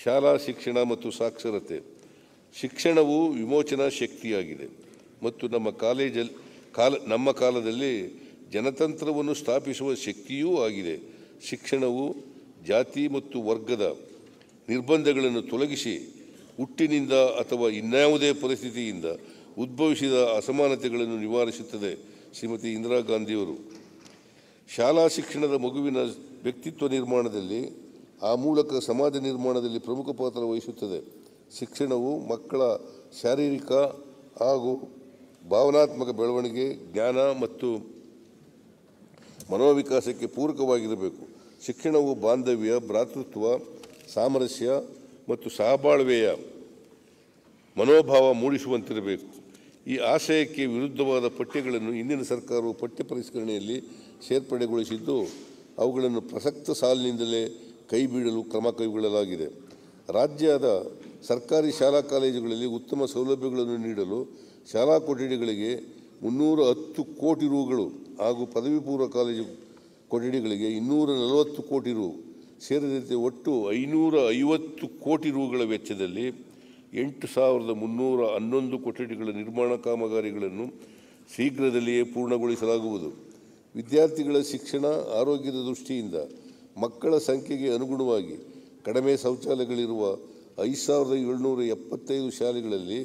ಶಾಲಾ ಶಿಕ್ಷಣ ಮತ್ತು ಸಾಕ್ಷರತೆ. ಶಿಕ್ಷಣವು ವಿಮೋಚನಾ ಶಕ್ತಿಯಾಗಿದೆ ಮತ್ತು ನಮ್ಮ ಕಾಲದಲ್ಲಿ ಜನತಂತ್ರವನ್ನು ಸ್ಥಾಪಿಸುವ ಶಕ್ತಿಯೂ ಆಗಿದೆ. ಶಿಕ್ಷಣವು ಜಾತಿ ಮತ್ತು ವರ್ಗದ ನಿರ್ಬಂಧಗಳನ್ನು ತೊಲಗಿಸಿ ಹುಟ್ಟಿನಿಂದ ಅಥವಾ ಇನ್ಯಾವುದೇ ಪರಿಸ್ಥಿತಿಯಿಂದ ಉದ್ಭವಿಸಿದ ಅಸಮಾನತೆಗಳನ್ನು ನಿವಾರಿಸುತ್ತದೆ. ಶ್ರೀಮತಿ ಇಂದಿರಾ ಗಾಂಧಿಯವರು ಶಾಲಾ ಶಿಕ್ಷಣದ ಮಗುವಿನ ವ್ಯಕ್ತಿತ್ವ ನಿರ್ಮಾಣದಲ್ಲಿ, ಆ ಮೂಲಕ ಸಮಾಜ ನಿರ್ಮಾಣದಲ್ಲಿ ಪ್ರಮುಖ ಪಾತ್ರ ವಹಿಸುತ್ತದೆ. ಶಿಕ್ಷಣವು ಮಕ್ಕಳ ಶಾರೀರಿಕ ಹಾಗೂ ಭಾವನಾತ್ಮಕ ಬೆಳವಣಿಗೆ, ಜ್ಞಾನ ಮತ್ತು ಮನೋವಿಕಾಸಕ್ಕೆ ಪೂರಕವಾಗಿರಬೇಕು. ಶಿಕ್ಷಣವು ಬಾಂಧವ್ಯ, ಭ್ರಾತೃತ್ವ, ಸಾಮರಸ್ಯ ಮತ್ತು ಸಹಬಾಳ್ವೆಯ ಮನೋಭಾವ ಮೂಡಿಸುವಂತಿರಬೇಕು. ಈ ಆಶಯಕ್ಕೆ ವಿರುದ್ಧವಾದ ಪಠ್ಯಗಳನ್ನು ಇಂದಿನ ಸರ್ಕಾರವು ಪಠ್ಯ ಪರಿಷ್ಕರಣೆಯಲ್ಲಿ ಸೇರ್ಪಡೆಗೊಳಿಸಿದ್ದು, ಅವುಗಳನ್ನು ಪ್ರಸಕ್ತ ಸಾಲಿನಿಂದಲೇ ಕೈಬಿಡಲು ಕ್ರಮ ಕೈಗೊಳ್ಳಲಾಗಿದೆ. ರಾಜ್ಯದ ಸರ್ಕಾರಿ ಶಾಲಾ ಕಾಲೇಜುಗಳಲ್ಲಿ ಉತ್ತಮ ಸೌಲಭ್ಯಗಳನ್ನು ನೀಡಲು ಶಾಲಾ ಕೊಠಡಿಗಳಿಗೆ 310 ಕೋಟಿ ರುಗಳು ಹಾಗೂ ಪದವಿ ಪೂರ್ವ ಕಾಲೇಜು ಕೊಠಡಿಗಳಿಗೆ 240 ಕೋಟಿ ರು ಸೇರಿದಂತೆ ಒಟ್ಟು 550 ಕೋಟಿ ರುಗಳ ವೆಚ್ಚದಲ್ಲಿ 8,311 ಕೊಠಡಿಗಳ ನಿರ್ಮಾಣ ಕಾಮಗಾರಿಗಳನ್ನು ಶೀಘ್ರದಲ್ಲಿಯೇ ಪೂರ್ಣಗೊಳಿಸಲಾಗುವುದು. ವಿದ್ಯಾರ್ಥಿಗಳ ಶಿಕ್ಷಣ, ಆರೋಗ್ಯದ ದೃಷ್ಟಿಯಿಂದ ಮಕ್ಕಳ ಸಂಖ್ಯೆಗೆ ಅನುಗುಣವಾಗಿ ಕಡಿಮೆ ಶೌಚಾಲಯಗಳಿರುವ 5,775 ಶಾಲೆಗಳಲ್ಲಿ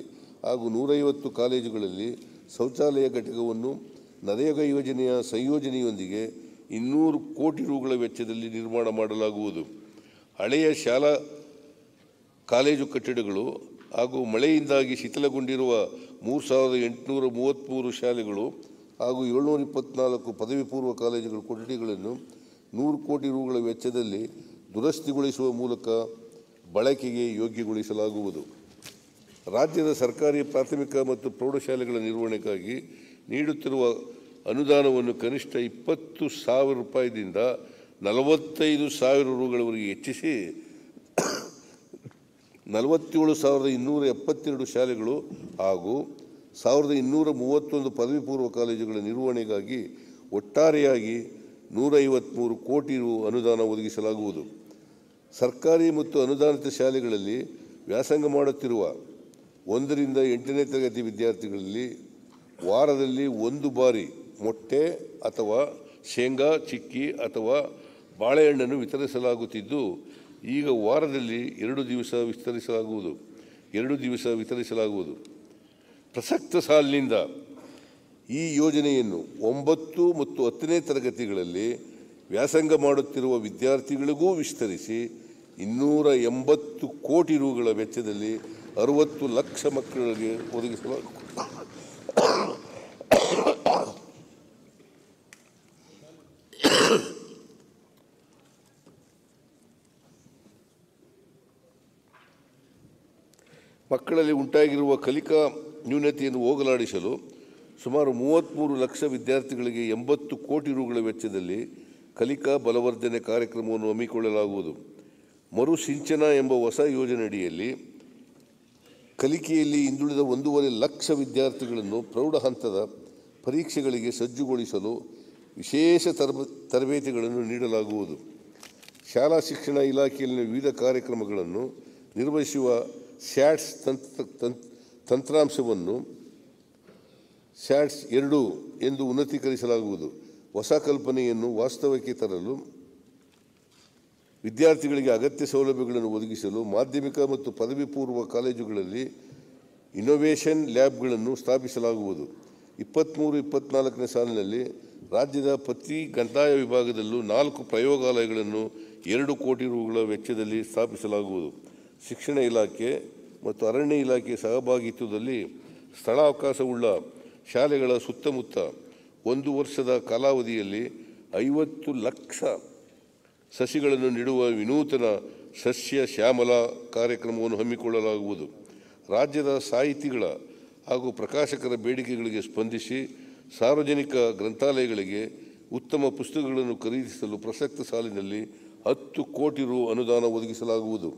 ಹಾಗೂ 150 ಕಾಲೇಜುಗಳಲ್ಲಿ ಶೌಚಾಲಯ ಘಟಕವನ್ನು ನರೇಗಾ ಯೋಜನೆಯ ಸಂಯೋಜನೆಯೊಂದಿಗೆ 200 ಕೋಟಿ ರುಗಳ ವೆಚ್ಚದಲ್ಲಿ ನಿರ್ಮಾಣ ಮಾಡಲಾಗುವುದು. ಹಳೆಯ ಶಾಲಾ ಕಾಲೇಜು ಕಟ್ಟಡಗಳು ಹಾಗೂ ಮಳೆಯಿಂದಾಗಿ ಶಿಥಿಲಗೊಂಡಿರುವ 3,833 ಶಾಲೆಗಳು ಹಾಗೂ 724 ಪದವಿ ಪೂರ್ವ ಕಾಲೇಜುಗಳ ಕೊಠಡಿಗಳನ್ನು 100 ಕೋಟಿ ರುಗಳ ವೆಚ್ಚದಲ್ಲಿ ದುರಸ್ತಿಗೊಳಿಸುವ ಮೂಲಕ ಬಳಕೆಗೆ ಯೋಗ್ಯಗೊಳಿಸಲಾಗುವುದು. ರಾಜ್ಯದ ಸರ್ಕಾರಿ ಪ್ರಾಥಮಿಕ ಮತ್ತು ಪ್ರೌಢಶಾಲೆಗಳ ನಿರ್ವಹಣೆಗಾಗಿ ನೀಡುತ್ತಿರುವ ಅನುದಾನವನ್ನು ಕನಿಷ್ಠ 20,000 ರೂಪಾಯಿದಿಂದ 45,000 ರುಗಳವರೆಗೆ ಹೆಚ್ಚಿಸಿ 47,272 ಶಾಲೆಗಳು ಹಾಗೂ 1,231 ಪದವಿ ಪೂರ್ವ ಕಾಲೇಜುಗಳ ನಿರ್ವಹಣೆಗಾಗಿ ಒಟ್ಟಾರೆಯಾಗಿ 153 ಕೋಟಿ ರು ಅನುದಾನ ಒದಗಿಸಲಾಗುವುದು. ಸರ್ಕಾರಿ ಮತ್ತು ಅನುದಾನಿತ ಶಾಲೆಗಳಲ್ಲಿ ವ್ಯಾಸಂಗ ಮಾಡುತ್ತಿರುವ 1 ರಿಂದ 8ನೇ ತರಗತಿ ವಿದ್ಯಾರ್ಥಿಗಳಲ್ಲಿ ವಾರದಲ್ಲಿ 1 ಬಾರಿ ಮೊಟ್ಟೆ ಅಥವಾ ಶೇಂಗಾ, ಚಿಕ್ಕಿ ಅಥವಾ ಬಾಳೆಹಣ್ಣನ್ನು ವಿತರಿಸಲಾಗುತ್ತಿದ್ದು, ಈಗ ವಾರದಲ್ಲಿ 2 ದಿವಸ ವಿತರಿಸಲಾಗುವುದು. ಪ್ರಸಕ್ತ ಸಾಲಿನಿಂದ ಈ ಯೋಜನೆಯನ್ನು 9 ಮತ್ತು 10ನೇ ತರಗತಿಗಳಲ್ಲಿ ವ್ಯಾಸಂಗ ಮಾಡುತ್ತಿರುವ ವಿದ್ಯಾರ್ಥಿಗಳಿಗೂ ವಿಸ್ತರಿಸಿ 280 ಕೋಟಿ ರುಗಳ ವೆಚ್ಚದಲ್ಲಿ 60 ಲಕ್ಷ ಮಕ್ಕಳಿಗೆ ಒದಗಿಸಲಾಗುವುದು. ಮಕ್ಕಳಲ್ಲಿ ಉಂಟಾಗಿರುವ ಕಲಿಕಾ ನ್ಯೂನತೆಯನ್ನು ಹೋಗಲಾಡಿಸಲು ಸುಮಾರು 33 ಲಕ್ಷ ವಿದ್ಯಾರ್ಥಿಗಳಿಗೆ 80 ಕೋಟಿ ರುಗಳ ವೆಚ್ಚದಲ್ಲಿ ಕಲಿಕಾ ಬಲವರ್ಧನೆ ಕಾರ್ಯಕ್ರಮವನ್ನು ಹಮ್ಮಿಕೊಳ್ಳಲಾಗುವುದು. ಮರುಸಿಂಚನ ಎಂಬ ಹೊಸ ಯೋಜನೆಯಡಿಯಲ್ಲಿ ಕಲಿಕೆಯಲ್ಲಿ ಹಿಂದುಳಿದ 1.5 ಲಕ್ಷ ವಿದ್ಯಾರ್ಥಿಗಳನ್ನು ಪ್ರೌಢ ಹಂತದ ಪರೀಕ್ಷೆಗಳಿಗೆ ಸಜ್ಜುಗೊಳಿಸಲು ವಿಶೇಷ ತರಬೇತಿಗಳನ್ನು ನೀಡಲಾಗುವುದು. ಶಾಲಾ ಶಿಕ್ಷಣ ಇಲಾಖೆಯಲ್ಲಿನ ವಿವಿಧ ಕಾರ್ಯಕ್ರಮಗಳನ್ನು ನಿರ್ವಹಿಸುವ ಸ್ಯಾಟ್ಸ್ ತಂತ್ರಾಂಶವನ್ನು ಸ್ಯಾಟ್ಸ್ 2 ಎಂದು ಉನ್ನತೀಕರಿಸಲಾಗುವುದು. ಹೊಸ ಕಲ್ಪನೆಯನ್ನು ವಾಸ್ತವಕ್ಕೆ ತರಲು ವಿದ್ಯಾರ್ಥಿಗಳಿಗೆ ಅಗತ್ಯ ಸೌಲಭ್ಯಗಳನ್ನು ಒದಗಿಸಲು ಮಾಧ್ಯಮಿಕ ಮತ್ತು ಪದವಿ ಪೂರ್ವ ಕಾಲೇಜುಗಳಲ್ಲಿ ಇನ್ನೋವೇಷನ್ ಲ್ಯಾಬ್ಗಳನ್ನು ಸ್ಥಾಪಿಸಲಾಗುವುದು. 23-24ನೇ ಸಾಲಿನಲ್ಲಿ ರಾಜ್ಯದ ಪ್ರತಿ ಕಂದಾಯ ವಿಭಾಗದಲ್ಲೂ 4 ಪ್ರಯೋಗಾಲಯಗಳನ್ನು 2 ಕೋಟಿ ರುಗಳ ವೆಚ್ಚದಲ್ಲಿ ಸ್ಥಾಪಿಸಲಾಗುವುದು. ಶಿಕ್ಷಣ ಇಲಾಖೆ ಮತ್ತು ಅರಣ್ಯ ಇಲಾಖೆ ಸಹಭಾಗಿತ್ವದಲ್ಲಿ ಸ್ಥಳಾವಕಾಶವುಳ್ಳ ಶಾಲೆಗಳ ಸುತ್ತಮುತ್ತ 1 ವರ್ಷದ ಕಾಲಾವಧಿಯಲ್ಲಿ 50 ಲಕ್ಷ ಸಸಿಗಳನ್ನು ನೆಡುವ ವಿನೂತನ ಸಸ್ಯ ಶ್ಯಾಮಲ ಕಾರ್ಯಕ್ರಮವನ್ನು ಹಮ್ಮಿಕೊಳ್ಳಲಾಗುವುದು. ರಾಜ್ಯದ ಸಾಹಿತಿಗಳ ಹಾಗೂ ಪ್ರಕಾಶಕರ ಬೇಡಿಕೆಗಳಿಗೆ ಸ್ಪಂದಿಸಿ ಸಾರ್ವಜನಿಕ ಗ್ರಂಥಾಲಯಗಳಿಗೆ ಉತ್ತಮ ಪುಸ್ತಕಗಳನ್ನು ಖರೀದಿಸಲು ಪ್ರಸಕ್ತ ಸಾಲಿನಲ್ಲಿ 10 ಕೋಟಿ ರು ಅನುದಾನ ಒದಗಿಸಲಾಗುವುದು.